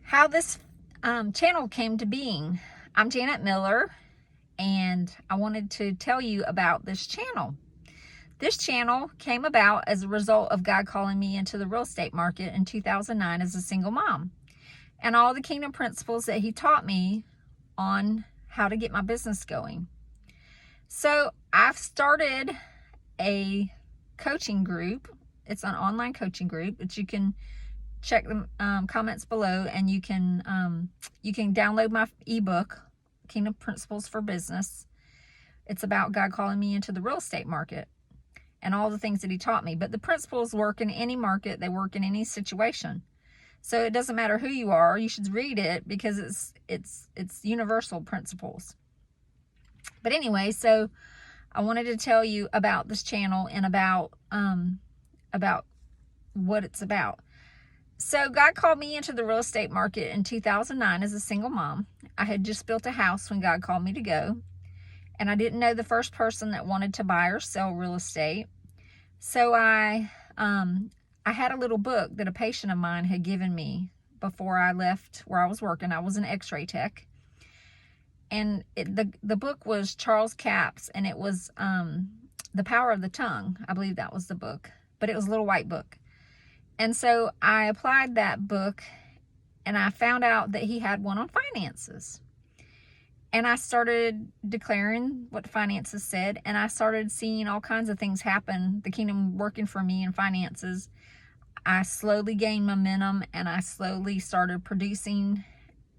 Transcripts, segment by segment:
how this channel came to being. I'm Janet Miller, and I wanted to tell you about this channel. This channel came about as a result of God calling me into the real estate market in 2009 as a single mom, and all the kingdom principles that he taught me on how to get my business going. So I've started a coaching group. It's an online coaching group that you can check the comments below, and you can download my ebook, Kingdom Principles for Business. It's about God calling me into the real estate market and all the things that he taught me. But the principles work in any market. They work in any situation. So it doesn't matter who you are. You should read it because it's universal principles. But anyway, so I wanted to tell you about this channel and about what it's about. So God called me into the real estate market in 2009 as a single mom. I had just built a house when God called me to go, and I didn't know the first person that wanted to buy or sell real estate. So I had a little book that a patient of mine had given me before I left where I was working. I was an x-ray tech. And the book was Charles Capps, and it was The Power of the Tongue. I believe that was the book, but it was a little white book. And so I applied that book, and I found out that he had one on finances. And I started declaring what finances said, and I started seeing all kinds of things happen, the kingdom working for me in finances. I slowly gained momentum, and I slowly started producing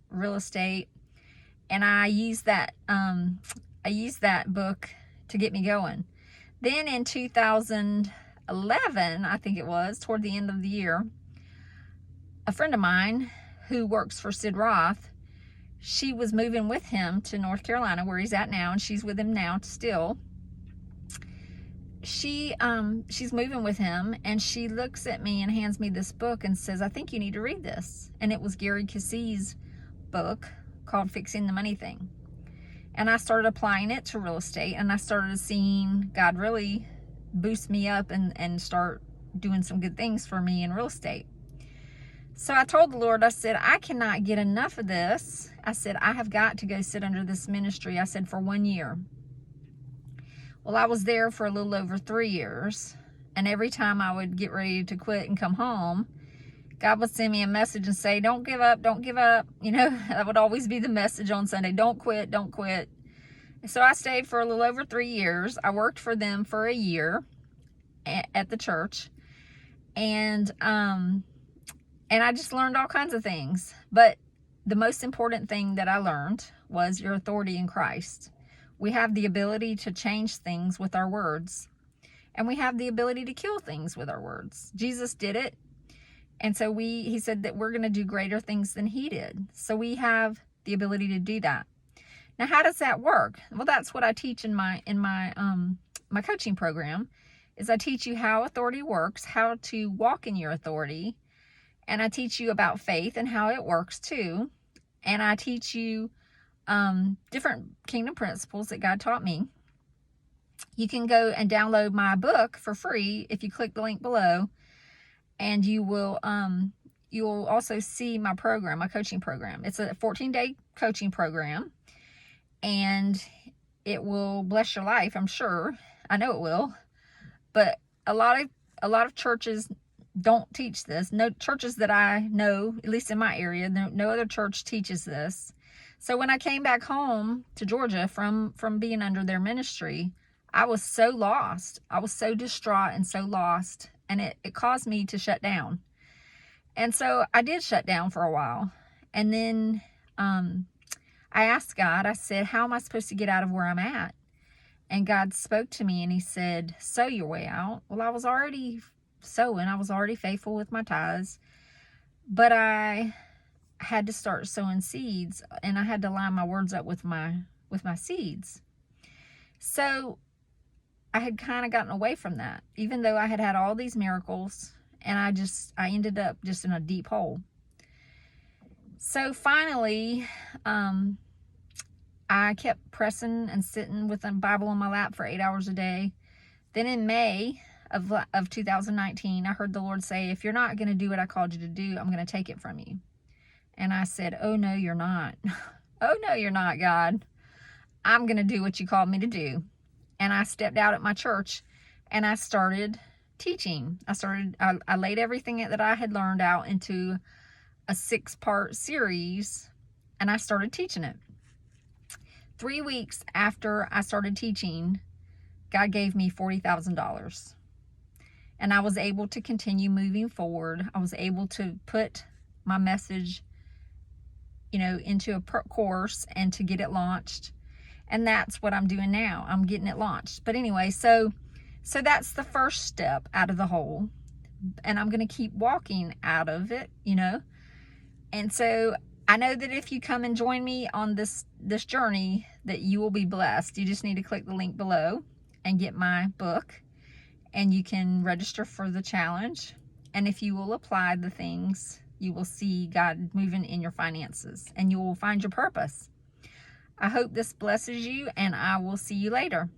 real estate. And I used that book to get me going. Then in 2011, I think it was, toward the end of the year, a friend of mine who works for Sid Roth, she was moving with him to North Carolina, where he's at now, and she's with him now still. She's moving with him, and she looks at me and hands me this book and says, "I think you need to read this." And it was Gary Kesey's book called Fixing the Money Thing. And I started applying it to real estate, and I started seeing God really boost me up and start doing some good things for me in real estate. So I told the Lord, I said, I cannot get enough of this. I said, I have got to go sit under this ministry. I said, for 1 year. Well, I was there for a little over 3 years. And every time I would get ready to quit and come home, God would send me a message and say, don't give up, don't give up. You know, that would always be the message on Sunday. Don't quit, don't quit. So I stayed for a little over 3 years. I worked for them for a year at the church. And I just learned all kinds of things. But the most important thing that I learned was your authority in Christ. We have the ability to change things with our words. And we have the ability to kill things with our words. Jesus did it. And so he said that we're going to do greater things than he did. So we have the ability to do that. Now, how does that work? Well, that's what I teach in my coaching program, is I teach you how authority works, how to walk in your authority. And I teach you about faith and how it works too. And I teach you different kingdom principles that God taught me. You can go and download my book for free if you click the link below. And you will also see my program, my coaching program. It's a 14-day coaching program, and it will bless your life, I'm sure. I know it will. But a lot of churches don't teach this. No churches that I know, at least in my area, no other church teaches this. So when I came back home to Georgia from being under their ministry, I was so lost. I was so distraught and so lost. And it caused me to shut down. And so I did shut down for a while. And then I asked God, I said, how am I supposed to get out of where I'm at? And God spoke to me and he said, sow your way out. Well, I was already sowing. I was already faithful with my tithes. But I had to start sowing seeds, and I had to line my words up with my seeds. So I had kind of gotten away from that, even though I had had all these miracles, and I ended up just in a deep hole. So finally, I kept pressing and sitting with a Bible on my lap for 8 hours a day. Then in May of 2019, I heard the Lord say, if you're not going to do what I called you to do, I'm going to take it from you. And I said, oh, no, you're not. Oh, no, you're not, God. I'm going to do what you called me to do. And I stepped out at my church and I started teaching. I laid everything that I had learned out into a 6-part series, and I started teaching it. 3 weeks after I started teaching, God gave me $40,000. And I was able to continue moving forward. I was able to put my message, into a course and to get it launched. And that's what I'm doing now. I'm getting it launched. But anyway, so that's the first step out of the hole. And I'm going to keep walking out of it, And so I know that if you come and join me on this journey, that you will be blessed. You just need to click the link below and get my book, and you can register for the challenge. And if you will apply the things, you will see God moving in your finances, and you will find your purpose. I hope this blesses you, and I will see you later.